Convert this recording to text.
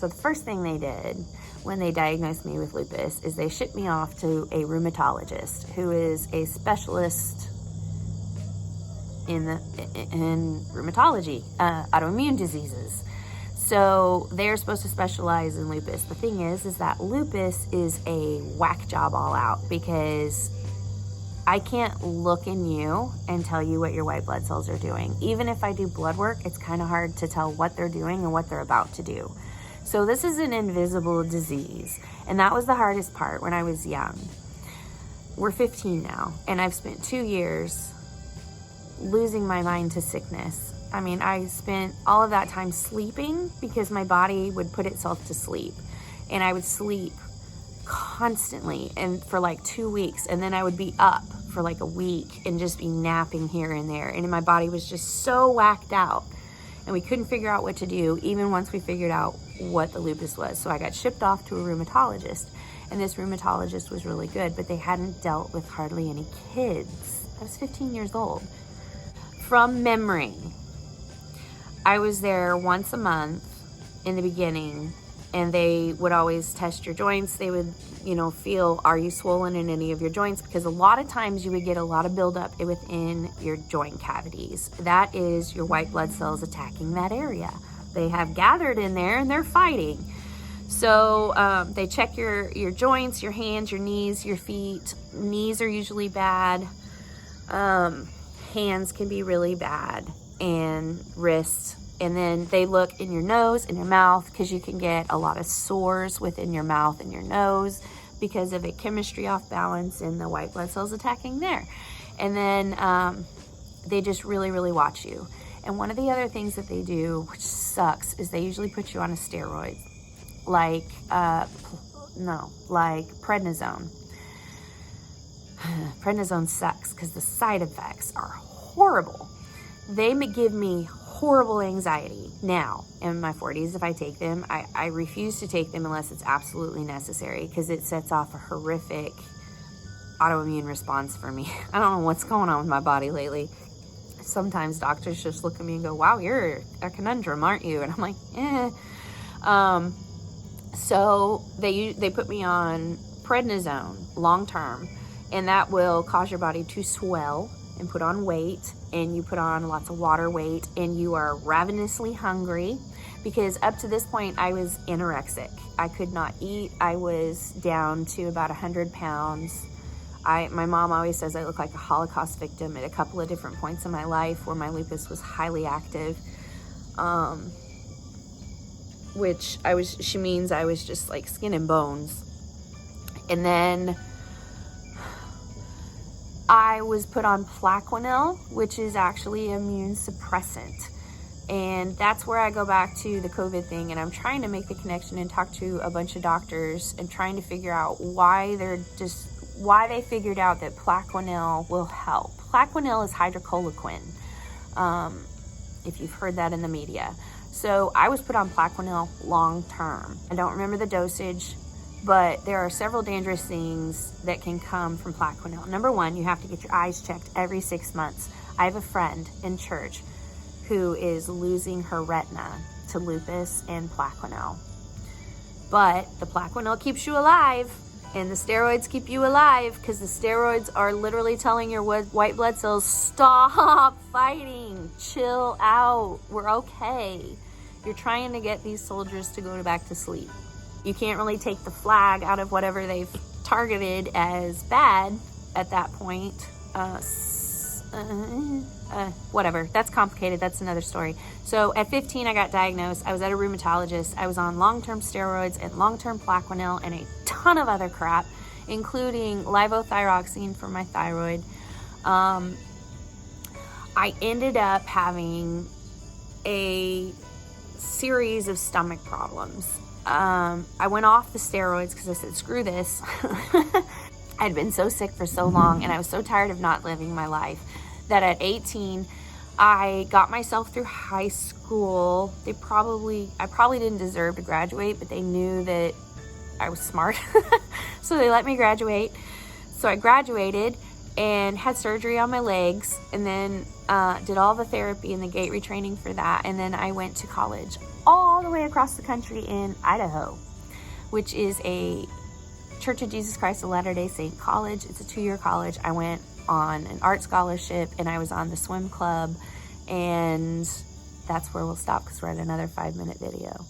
So the first thing they did when they diagnosed me with lupus is they shipped me off to a rheumatologist who is a specialist in rheumatology, autoimmune diseases. So they're supposed to specialize in lupus. The thing is that lupus is a whack job all out, because I can't look in you and tell you what your white blood cells are doing. Even if I do blood work, it's kind of hard to tell what they're doing and what they're about to do. So this is an invisible disease. And that was the hardest part when I was young. We're 15 now, and I've spent 2 years losing my mind to sickness. I mean, I spent all of that time sleeping because my body would put itself to sleep. And I would sleep constantly and for like 2 weeks, and then I would be up for like a week and just be napping here and there. And my body was just so whacked out. And we couldn't figure out what to do, even once we figured out what the lupus was. So I got shipped off to a rheumatologist, and this rheumatologist was really good, but they hadn't dealt with hardly any kids. I was 15 years old. From memory, I was there once a month in the beginning, and they would always test your joints. They would, feel, are you swollen in any of your joints? Because a lot of times you would get a lot of buildup within your joint cavities. That is your white blood cells attacking that area. They have gathered in there and they're fighting. So they check your joints, your hands, your knees, your feet. Knees are usually bad. Hands can be really bad, and wrists. And then they look in your nose and your mouth, because you can get a lot of sores within your mouth and your nose because of a chemistry off balance and the white blood cells attacking there. And then they just really, really watch you. And one of the other things that they do, which sucks, is they usually put you on a steroid, like prednisone. Prednisone sucks because the side effects are horrible. They give me horrible anxiety now in my 40s. If I take them, I refuse to take them unless it's absolutely necessary, because it sets off a horrific autoimmune response for me. I don't know what's going on with my body lately. Sometimes doctors just look at me and go, wow, you're a conundrum, aren't you? And I'm like, so they put me on prednisone long term, and that will cause your body to swell and put on weight, and you put on lots of water weight, and you are ravenously hungry, because up to this point I was anorexic. I could not eat. I was down to about 100 pounds. My mom always says I look like a Holocaust victim at a couple of different points in my life where my lupus was highly active, she means I was just like skin and bones. And then I was put on Plaquenil, which is actually immune suppressant. And that's where I go back to the COVID thing, and I'm trying to make the connection and talk to a bunch of doctors and trying to figure out why they figured out that Plaquenil will help. Plaquenil is hydroxychloroquine, if you've heard that in the media. So I was put on Plaquenil long term. I don't remember the dosage, but there are several dangerous things that can come from Plaquenil. Number one, you have to get your eyes checked every 6 months. I have a friend in church who is losing her retina to lupus and Plaquenil. But the Plaquenil keeps you alive, and the steroids keep you alive, because the steroids are literally telling your white blood cells, stop fighting, chill out, we're okay. You're trying to get these soldiers to go back to sleep. You can't really take the flag out of whatever they've targeted as bad at that point. Whatever, that's complicated, that's another story. So at 15, I got diagnosed. I was at a rheumatologist. I was on long-term steroids and long-term Plaquenil and a ton of other crap, including levothyroxine for my thyroid. I ended up having a series of stomach problems. I went off the steroids because I said, screw this. I'd been so sick for so long, and I was so tired of not living my life, that at 18, I got myself through high school. I probably didn't deserve to graduate, but they knew that I was smart. So they let me graduate. So I graduated, and had surgery on my legs, and then did all the therapy and the gait retraining for that. And then I went to college all the way across the country in Idaho, which is a Church of Jesus Christ of Latter-day Saint college. It's a 2-year college. I went on an art scholarship, and I was on the swim club, and that's where we'll stop because we're at another 5-minute video.